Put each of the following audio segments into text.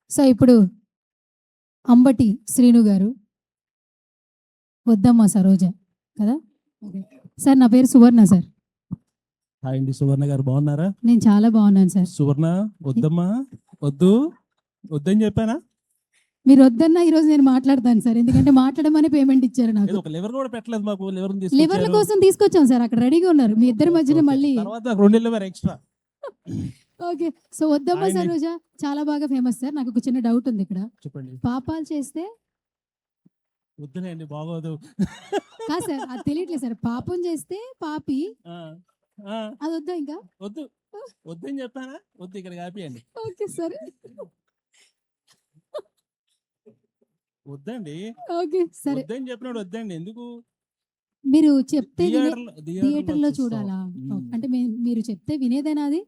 So ఇప్పుడు అంబటి శ్రీను గారు, వద్దమ్మ సరోజ కదా. సార్ నా పేరు సువర్ణ సార్. హాయ్ అండి, సువర్ణ గారు బాగున్నారా? నేను చాలా బాగున్నాను సార్. సువర్ణ వద్దమ్మా, వద్దు వద్దని చెప్పానా? మీరు వద్దన్నా ఈరోజు నేను మాట్లాడతాను సార్, ఎందుకంటే మాట్లాడమని పేమెంట్ ఇచ్చారు నాకు. ఏదో ఒక లివర్ కూడా పెట్టలేదు మాకు. లివర్ లివర్ల కోసం తీసుకొచ్చాం సార్, అక్కడ రెడీగా ఉన్నారు మీ ఇద్దరి మధ్యన మళ్ళీ తర్వాత 2 లివర్ ఎక్స్ట్రా. ఓకే. సో వద్దమ్మ ఆయన్ని- సరోజ చాలా బాగా ఫేమస్ సార్. నాకు ఒక చిన్న డౌట్ ఉంది ఇక్కడ. చెప్పండి. పాపాలు చేస్తే వద్దులే అండి, బాగోదు. కాదు సార్, అది తెలియట్లేదు సార్. పాపం చేస్తే పాపి, ఆ, ఆ, అది వద్దా ఇంకా? వద్దు వద్దని చెప్పానా? వద్దు, ఇక్కడ కాపీయండి. Okay sir. వద్దండి, ఓకే సరే, వద్దని చెప్పినాడు. వద్దండి ఎందుకు? మీరు చెప్తే థియేటర్లో చూడాలా? చూస్తాం. అంటే మీరు చెప్తే వినేదేనా? అది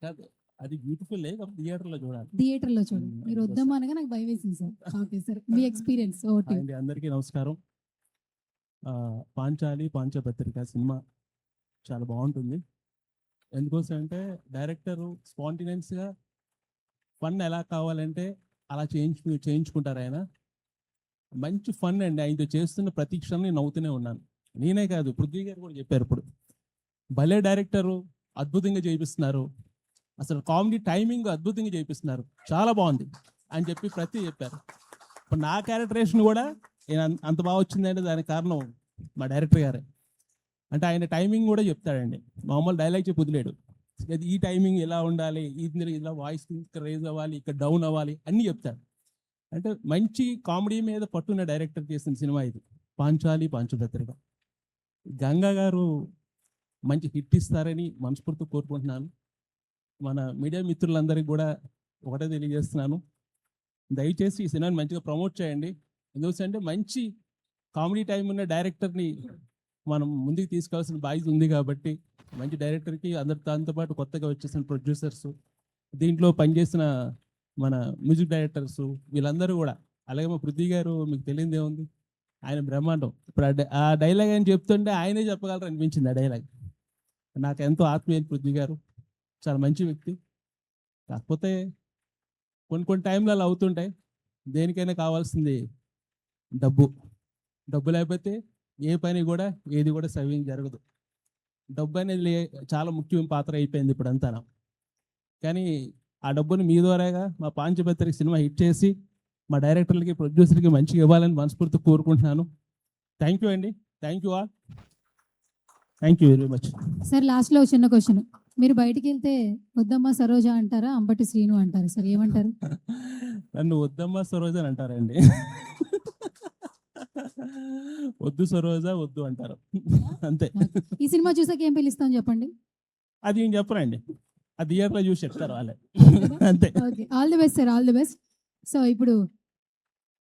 కాదు, అది బ్యూటిఫుల్ థియేటర్లో చూడాలి. థియేటర్లో చూడండి. మీరు అది వద్దమ్మా అనగా నాకు భయం వేసింది సార్. ఓకే సార్, మీ ఎక్స్పీరియన్స్ ఒకటి. అండి, అందరికీ నమస్కారం. పాంచాలి పాంచపత్రిక సినిమా చాలా బాగుంటుంది. ఎందుకోసం అంటే డైరెక్టరు స్పాంటినియస్గా ఫన్ ఎలా కావాలంటే అలా చేయించుకుంటారు ఆయన. మంచి ఫన్ అండి. ఆయనతో చేస్తున్న ప్రతి క్షణం నేను నవ్వుతూనే ఉన్నాను. నేనే కాదు, పృథ్వీ గారు కూడా చెప్పారు. ఇప్పుడు భలే డైరెక్టరు, అద్భుతంగా చేయిస్తున్నారు, అసలు కామెడీ టైమింగ్ అద్భుతంగా చేయిస్తున్నారు, చాలా బాగుంది అని చెప్పి చెప్పారు. ఇప్పుడు నా క్యారెక్టరేషన్ కూడా అంత బాగా వచ్చిందంటే దానికి కారణం మా డైరెక్టర్ గారే. అంటే ఆయన టైమింగ్ కూడా చెప్తాడండి, మామూలు డైలాగ్ చెప్పి వదిలేడు. ఈ టైమింగ్ ఎలా ఉండాలి, ఇలా వాయిస్ ఇక్కడ రేజ్ అవ్వాలి, ఇక్కడ డౌన్ అవ్వాలి అన్నీ చెప్తాడు. అంటే మంచి కామెడీ మీద పట్టున్న డైరెక్టర్ చేసిన సినిమా ఇది, పాంచాలి పాంచపత్రిక. గంగా గారు మంచి హిట్ ఇస్తారని మనస్ఫూర్తిగా కోరుకుంటున్నాను. మన మీడియా మిత్రులందరికీ కూడా ఒకటే తెలియజేస్తున్నాను, దయచేసి ఈ సినిమాని మంచిగా ప్రమోట్ చేయండి. ఎందుకంటే మంచి కామెడీ టైం ఉన్న డైరెక్టర్ని మనం ముందుకు తీసుకోవాల్సిన బాధ్యత ఉంది. కాబట్టి మంచి డైరెక్టర్కి దాంతో పాటు కొత్తగా వచ్చేసిన ప్రొడ్యూసర్స్, దీంట్లో పనిచేసిన మన మ్యూజిక్ డైరెక్టర్స్, వీళ్ళందరూ కూడా, అలాగే మా పృథ్వీ గారు మీకు తెలియదు ఏముంది, ఆయన బ్రహ్మాండం. ఇప్పుడు ఆ డైలాగ్ అని చెప్తుంటే ఆయనే చెప్పగలరు అనిపించింది. ఆ డైలాగ్ నాకు ఎంతో ఆత్మీయులు. పృథ్వీ గారు చాలా మంచి వ్యక్తి. కాకపోతే కొన్ని టైంలో అలా అవుతుంటాయి. దేనికైనా కావాల్సింది డబ్బు లేకపోతే ఏ పని కూడా ఏది కూడా సవ్యంగా జరగదు. డబ్బు అనేది చాలా ముఖ్యమైన పాత్ర అయిపోయింది ఇప్పుడు అంతా. కానీ ఆ డబ్బుని మీ ద్వారాగా మా పాంచపత్రిక సినిమా హిట్ చేసి మా డైరెక్టర్లకి ప్రొడ్యూసర్కి మంచిగా ఇవ్వాలని మనస్ఫూర్తిగా కోరుకుంటున్నాను. థ్యాంక్ యూ అండి, thank you all, thank you very much. Sir లాస్ట్లో చిన్న క్వశ్చన్, మీరు బయటికి వెళ్తే వద్దమ్మ సరోజ అంటారా, అంబటి శ్రీను అంటారు సార్, ఏమంటారు? నన్ను వద్దమ్మ సరోజ అని అంటారండి. వద్దు సరోజ వద్దు అంటారు, అంతే. ఈ సినిమా చూసాక ఏం పిలుస్తాం చెప్పండి? అది ఏం చెప్పరండి, ఆ థియేటర్లో చూసి చెప్తారు వాళ్ళే, అంతే. Okay, all the best sir, all the best. So ఇప్పుడు